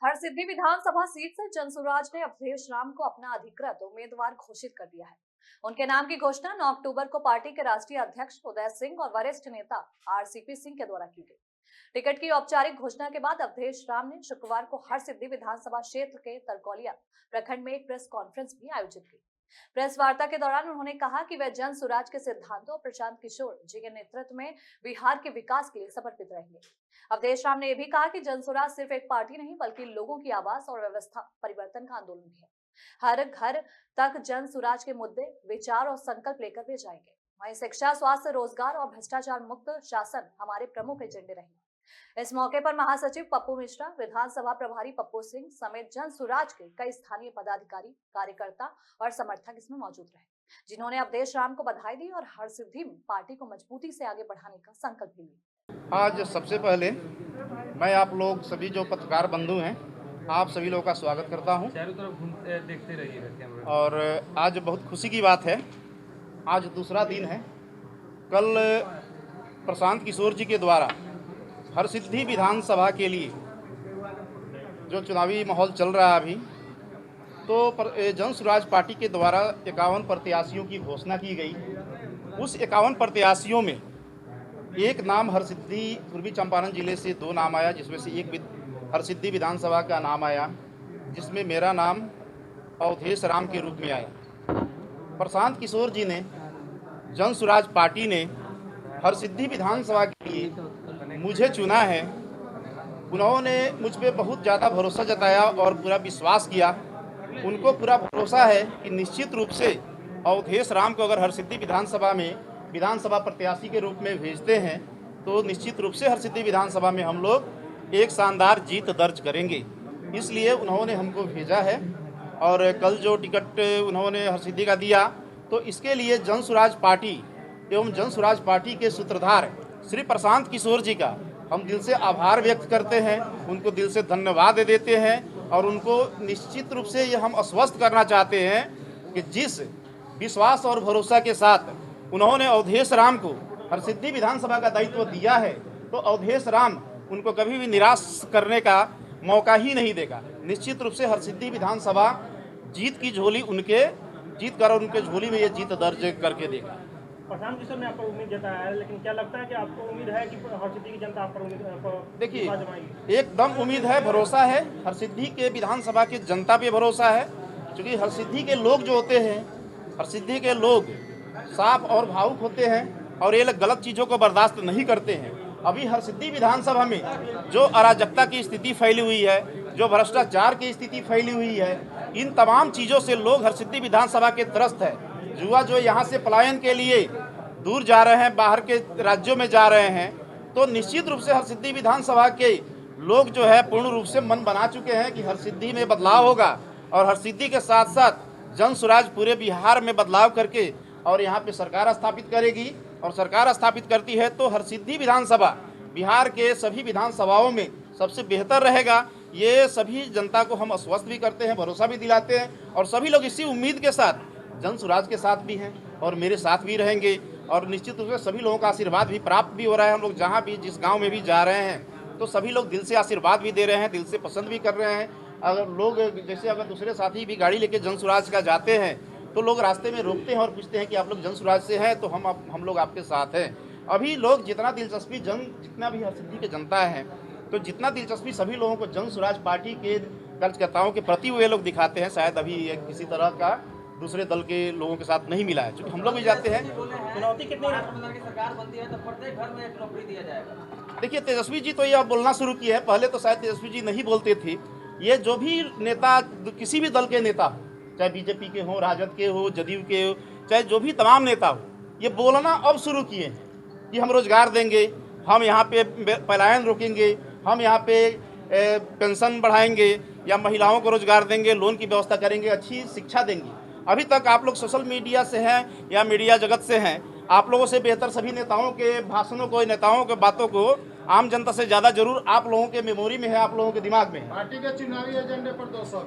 हरसिद्धि विधानसभा seat से जनसुराज ने अवधेश राम को अपना अधिकृत उम्मीदवार घोषित कर दिया है। उनके नाम की घोषणा 9 अक्टूबर को पार्टी के राष्ट्रीय अध्यक्ष उदय सिंह और वरिष्ठ नेता आरसीपी सिंह के द्वारा की गई। टिकट की औपचारिक घोषणा के बाद अवधेश राम ने शुक्रवार को हरसिद्धि विधानसभा क्षेत्र के तरकौलिया प्रखंड में एक प्रेस कॉन्फ्रेंस भी आयोजित की। प्रेस वार्ता के दौरान उन्होंने कहा कि वे जन सुराज के सिद्धांतों और प्रशांत किशोर जी के नेतृत्व में बिहार के विकास के लिए समर्पित रहेंगे। अवधेश राम ने यह भी कहा कि जन सुराज सिर्फ एक पार्टी नहीं बल्कि लोगों की आवाज और व्यवस्था परिवर्तन का आंदोलन भी है। हर घर तक जन सुराज के मुद्दे, विचार और संकल्प लेकर वे जाएंगे। वहीं शिक्षा, स्वास्थ्य, रोजगार और भ्रष्टाचार मुक्त शासन हमारे प्रमुख एजेंडे रहेंगे। इस मौके पर महासचिव पप्पू मिश्रा, विधानसभा प्रभारी पप्पू सिंह समेत जन सुराज के कई स्थानीय पदाधिकारी, कार्यकर्ता और समर्थक इसमें मौजूद रहे, जिन्होंने अवधेश राम को बधाई दी और हरसिद्धि में पार्टी को मजबूती से आगे बढ़ाने का संकल्प भी लिया। आज सबसे पहले मैं आप लोग सभी जो पत्रकार बंधु हैं, आप सभी लोगों का स्वागत करता हूं। चारों तरफ घूमते देखते रहिए। और आज बहुत खुशी की बात है, आज दूसरा दिन है। कल प्रशांत किशोर जी के द्वारा हरसिद्धि विधानसभा के लिए जो चुनावी माहौल चल रहा है अभी, तो जन सुराज पार्टी के द्वारा 51 प्रत्याशियों की घोषणा की गई। उस 51 प्रत्याशियों में एक नाम हरसिद्धि पूर्वी चंपारण जिले से 2 नाम आया, जिसमें से एक हरसिद्धि विधानसभा का नाम आया, जिसमें मेरा नाम अवधेश राम के रूप में आया। प्रशांत किशोर जी ने, जन सुराज पार्टी ने हरसिद्धि विधानसभा के लिए मुझे चुना है। उन्होंने मुझ पर बहुत ज़्यादा भरोसा जताया और पूरा विश्वास किया। उनको पूरा भरोसा है कि निश्चित रूप से अवधेश राम को अगर हरसिद्धि विधानसभा में विधानसभा प्रत्याशी के रूप में भेजते हैं तो निश्चित रूप से हरसिद्धि विधानसभा में हम लोग एक शानदार जीत दर्ज करेंगे। इसलिए उन्होंने हमको भेजा है। और कल जो टिकट उन्होंने हरसिद्धि का दिया, तो इसके लिए जन सुराज पार्टी एवं जन सुराज पार्टी के सूत्रधार श्री प्रशांत किशोर जी का हम दिल से आभार व्यक्त करते हैं, उनको दिल से धन्यवाद देते हैं। और उनको निश्चित रूप से ये हम आश्वस्त करना चाहते हैं कि जिस विश्वास और भरोसा के साथ उन्होंने अवधेश राम को हरसिद्धि विधानसभा का दायित्व दिया है, तो अवधेश राम उनको कभी भी निराश करने का मौका ही नहीं देगा। निश्चित रूप से हरसिद्धि विधानसभा जीत की झोली उनके जीत कर उनके झोली में ये जीत दर्ज करके देगा। प्रशांत किशोर ने आप पर उम्मीद जताया है, लेकिन क्या लगता है कि आपको उम्मीद है कि हरसिद्धि की जनता आप पर उम्मीद देखिए, एकदम उम्मीद है, भरोसा है। हरसिद्धि के विधानसभा की जनता पे भरोसा है, क्योंकि हरसिद्धि के लोग जो होते हैं, हरसिद्धि के लोग साफ और भावुक होते हैं और ये लोग गलत चीज़ों को बर्दाश्त नहीं करते हैं। अभी हरसिद्धि विधानसभा में जो अराजकता की स्थिति फैली हुई है, जो भ्रष्टाचार की स्थिति फैली हुई है, इन तमाम चीज़ों से लोग हरसिद्धि विधानसभा के त्रस्त है। युवा जो यहाँ से पलायन के लिए दूर जा रहे हैं, बाहर के राज्यों में जा रहे हैं, तो निश्चित रूप से हरसिद्धि विधानसभा के लोग जो है पूर्ण रूप से मन बना चुके हैं कि हरसिद्धि में बदलाव होगा। और हरसिद्धि के साथ साथ जन सुराज पूरे बिहार में बदलाव करके और यहाँ पे सरकार स्थापित करेगी। और सरकार स्थापित करती है तो हरसिद्धि विधानसभा बिहार के सभी विधानसभाओं में सबसे बेहतर रहेगा। ये सभी जनता को हम आश्वस्त भी करते हैं, भरोसा भी दिलाते हैं। और सभी लोग इसी उम्मीद के साथ जन सुराज के साथ भी हैं और मेरे साथ भी रहेंगे। और निश्चित रूप से सभी लोगों का आशीर्वाद भी प्राप्त भी हो रहा है। हम लोग जहाँ भी जिस गांव में भी जा रहे हैं तो सभी लोग दिल से आशीर्वाद भी दे रहे हैं, दिल से पसंद भी कर रहे हैं। अगर लोग जैसे अगर दूसरे साथी भी गाड़ी लेके जन सुराज का जाते हैं तो लोग रास्ते में रोकते हैं और पूछते हैं कि आप लोग जन सुराज से हैं, तो हम लोग आपके साथ हैं। अभी लोग जितना दिलचस्पी जितना भी हरसिद्धि की जनता है, तो जितना दिलचस्पी सभी लोगों को जन सुराज पार्टी के कार्यकर्ताओं के प्रति वे लोग दिखाते हैं, शायद अभी किसी तरह का दूसरे दल के लोगों के साथ नहीं मिला है। क्योंकि हम लोग भी जाते हैं। चुनौती कितनी सरकार बनती है तो प्रत्येक घर में एक नौकरी दिया जाएगा। देखिए, तेजस्वी जी तो ये अब बोलना शुरू किए हैं, पहले तो शायद तेजस्वी जी नहीं बोलते थे। ये जो भी नेता, किसी भी दल के नेता हो, चाहे बीजेपी के हो, राजद के हो, जदयू के हो, चाहे जो भी तमाम नेता हो, ये बोलना अब शुरू किए हैं कि हम रोजगार देंगे, हम यहाँ पे पलायन रोकेंगे, हम यहाँ पे पेंशन बढ़ाएंगे या महिलाओं को रोजगार देंगे, लोन की व्यवस्था करेंगे, अच्छी शिक्षा देंगे। अभी तक आप लोग सोशल मीडिया से हैं या मीडिया जगत से हैं, आप लोगों से बेहतर सभी नेताओं के भाषणों को, नेताओं के बातों को आम जनता से ज़्यादा जरूर आप लोगों के मेमोरी में है, आप लोगों के दिमाग में है। पार्टी के चुनावी एजेंडे पर 200।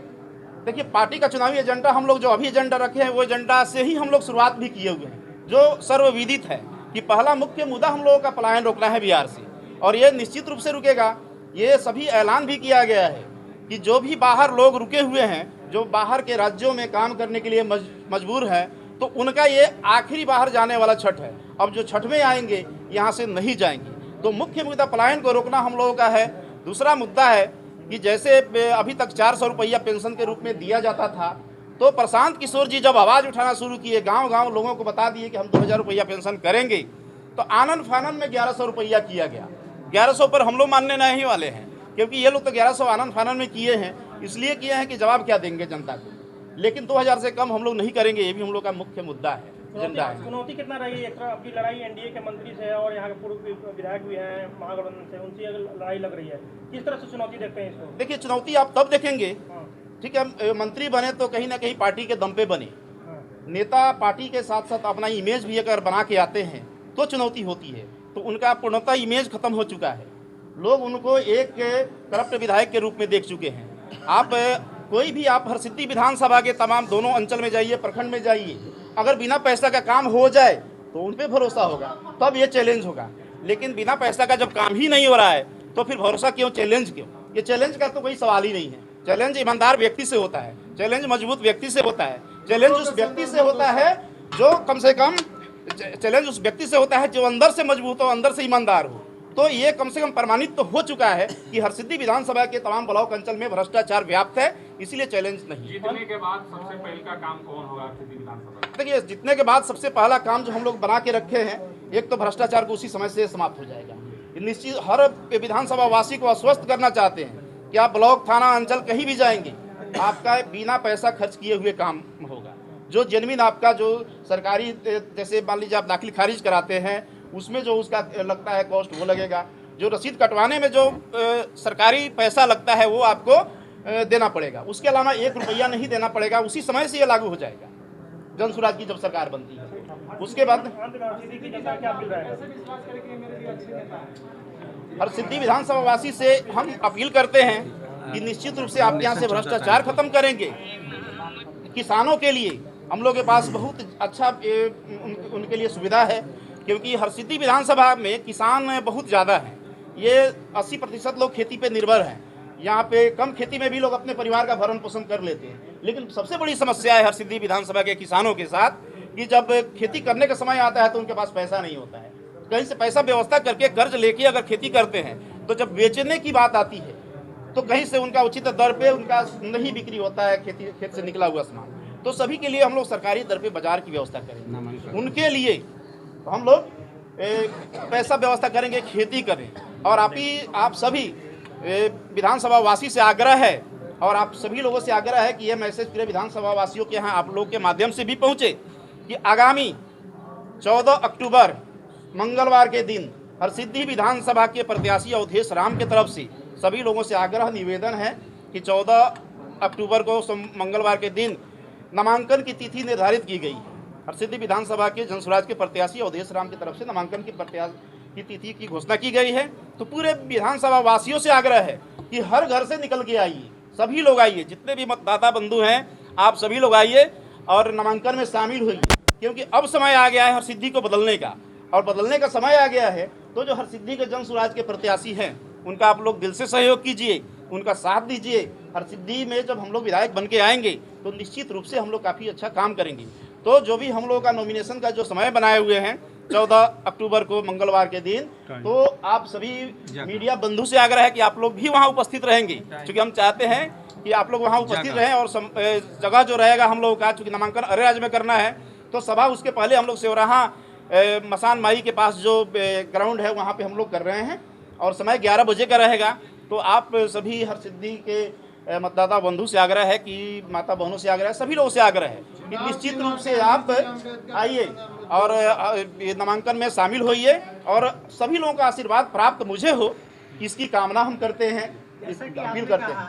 देखिए, पार्टी का चुनावी एजेंडा हम लोग जो अभी एजेंडा रखे हैं वो एजेंडा से ही हम लोग शुरुआत भी किए हुए हैं, जो सर्वविदित है कि पहला मुख्य मुद्दा हम लोगों का पलायन रोकना है बिहार से, और ये निश्चित रूप से रुकेगा। ये सभी ऐलान भी किया गया है कि जो भी बाहर लोग रुके हुए हैं, जो बाहर के राज्यों में काम करने के लिए मजबूर हैं, तो उनका ये आखिरी बाहर जाने वाला छठ है। अब जो छठ में आएंगे यहाँ से नहीं जाएंगे। तो मुख्य मुद्दा पलायन को रोकना हम लोगों का है। दूसरा मुद्दा है कि जैसे अभी तक 400 रुपया पेंशन के रूप में दिया जाता था, तो प्रशांत किशोर जी जब आवाज़ उठाना शुरू किए, गांव गांव लोगों को बता दिए कि हम 2000 रुपया पेंशन करेंगे, तो आनंद फानन में 1100 रुपया किया गया। 1100 पर हम लोग मानने नहीं वाले हैं, क्योंकि ये लोग तो 1100 आनंद फानन में किए हैं, इसलिए किए हैं कि जवाब क्या देंगे जनता को। लेकिन 2000 से कम हम लोग नहीं करेंगे, ये भी हम लोग का मुख्य मुद्दा है, एजेंडा है। चुनौती कितना रही है? एक तरफ आपकी लड़ाई एनडीए के मंत्री से है और यहाँ के पूर्व विधायक भी हैं महागठबंधन से, उनसे लड़ाई लग रही है। किस तरह से चुनौती देखते हैं इसको? देखिए, चुनौती आप तब देखेंगे, ठीक है, मंत्री बने तो कहीं ना कहीं पार्टी के दम पे बने। नेता पार्टी के साथ साथ अपना इमेज भी अगर बना के आते हैं तो चुनौती होती है। तो उनका पूर्णतः इमेज खत्म हो चुका है, लोग उनको एक करप्ट विधायक के रूप में देख चुके हैं। आप कोई भी आप हरसिद्धि विधानसभा के तमाम दोनों अंचल में जाइए, प्रखंड में जाइए, अगर बिना पैसा का काम हो जाए तो उन पे भरोसा होगा, तब ये चैलेंज होगा। लेकिन बिना पैसा का जब काम ही नहीं हो रहा है तो फिर भरोसा क्यों, चैलेंज क्यों? ये चैलेंज का तो कोई सवाल ही नहीं है। चैलेंज ईमानदार व्यक्ति से होता है, चैलेंज मजबूत व्यक्ति से होता है, चैलेंज उस व्यक्ति से होता है जो कम से कम, चैलेंज उस व्यक्ति से होता है जो अंदर से मजबूत हो, अंदर से ईमानदार हो। तो ये कम से कम प्रमाणित तो हो चुका है कि हरसिद्धि विधानसभा के तमाम ब्लॉक अंचल में भ्रष्टाचार व्याप्त है, इसलिए चैलेंज नहीं। जीतने के बाद सबसे पहले का काम कौन होगा हरसिद्धि विधानसभा? देखिए, जीतने के बाद सबसे पहला काम जो हम लोग बना के रखे हैं, एक तो भ्रष्टाचार को उसी समय से समाप्त हो जाएगा। निश्चित हर विधानसभा वासी को आश्वस्त करना चाहते हैं कि आप ब्लॉक, थाना, अंचल कहीं भी जाएंगे, आपका बिना पैसा खर्च किए हुए काम होगा। जो जेन्युइन आपका जो सरकारी, जैसे मान लीजिए आप दाखिल खारिज कराते हैं, उसमें जो उसका लगता है कॉस्ट वो लगेगा। जो रसीद कटवाने में जो सरकारी पैसा लगता है वो आपको देना पड़ेगा। उसके अलावा 1 रुपया नहीं देना पड़ेगा। उसी समय से ये लागू हो जाएगा जन सुराज की जब सरकार बनती है। उसके बाद हरसिद्धि विधानसभा वासी से हम अपील करते हैं कि निश्चित रूप से आप यहाँ से भ्रष्टाचार खत्म करेंगे। किसानों के लिए हम लोग के पास बहुत अच्छा उनके लिए सुविधा है, क्योंकि हरसिद्धि विधानसभा में किसान बहुत ज़्यादा हैं। ये 80% लोग खेती पे निर्भर हैं। यहाँ पे कम खेती में भी लोग अपने परिवार का भरण पोषण कर लेते हैं। लेकिन सबसे बड़ी समस्या है हरसिद्धि विधानसभा के किसानों के साथ कि जब खेती करने का समय आता है तो उनके पास पैसा नहीं होता है। कहीं से पैसा व्यवस्था करके कर्ज लेके अगर खेती करते हैं, तो जब बेचने की बात आती है तो कहीं से उनका उचित दर पे उनका नहीं बिक्री होता है खेत से निकला हुआ सामान। तो सभी के लिए हम लोग सरकारी दर पे बाजार की व्यवस्था करेंगे। उनके लिए हम लोग पैसा व्यवस्था करेंगे, खेती करें। और आप सभी विधानसभा वासी से आग्रह है, और आप सभी लोगों से आग्रह है कि यह मैसेज पूरे विधानसभा वासियों के यहाँ आप लोग के माध्यम से भी पहुँचे कि आगामी 14 अक्टूबर मंगलवार के दिन हरसिद्धि विधानसभा के प्रत्याशी अवधेश राम की तरफ से सभी लोगों से आग्रह निवेदन है कि 14 अक्टूबर को मंगलवार के दिन नामांकन की तिथि निर्धारित की गई है। हरसिद्धि विधानसभा के जनसुराज के प्रत्याशी अवधेश राम की तरफ से नामांकन की तिथि की घोषणा की गई है। तो पूरे विधानसभा वासियों से आग्रह है कि हर घर से निकल के आइए, सभी लोग आइए, जितने भी मतदाता बंधु हैं आप सभी लोग आइए और नामांकन में शामिल होइए, क्योंकि अब समय आ गया है हरसिद्धि को बदलने का, और बदलने का समय आ गया है। तो जो हरसिद्धि के जनसुराज के प्रत्याशी हैं उनका आप लोग दिल से सहयोग कीजिए, उनका साथ दीजिए। हरसिद्धि में जब हम लोग विधायक बन के आएंगे तो निश्चित रूप से हम लोग काफ़ी अच्छा काम करेंगे। तो जो भी हम लोग का नॉमिनेशन का जो समय बनाए हुए हैं 14 अक्टूबर को मंगलवार के दिन, तो आप सभी मीडिया बंधु से आग्रह है कि आप लोग भी वहां उपस्थित रहेंगे, क्योंकि हम चाहते हैं कि आप लोग वहां उपस्थित रहें। और जगह जो रहेगा हम लोगों का, चूँकि नामांकन अरेराज में करना है, तो सभा उसके पहले हम लोग सेवराहा मसान माई के पास जो ग्राउंड है वहाँ पे हम लोग कर रहे हैं, और समय 11 बजे का रहेगा। तो आप सभी हरसिद्धि के मतदाता बंधु से आग्रह है कि माता बहनों से आग्रह है, सभी लोगों से आग्रह है कि निश्चित रूप से आप आइए और नामांकन में शामिल होइए, और सभी लोगों का आशीर्वाद प्राप्त मुझे हो, इसकी कामना हम करते हैं, इसकी अपील करते हैं।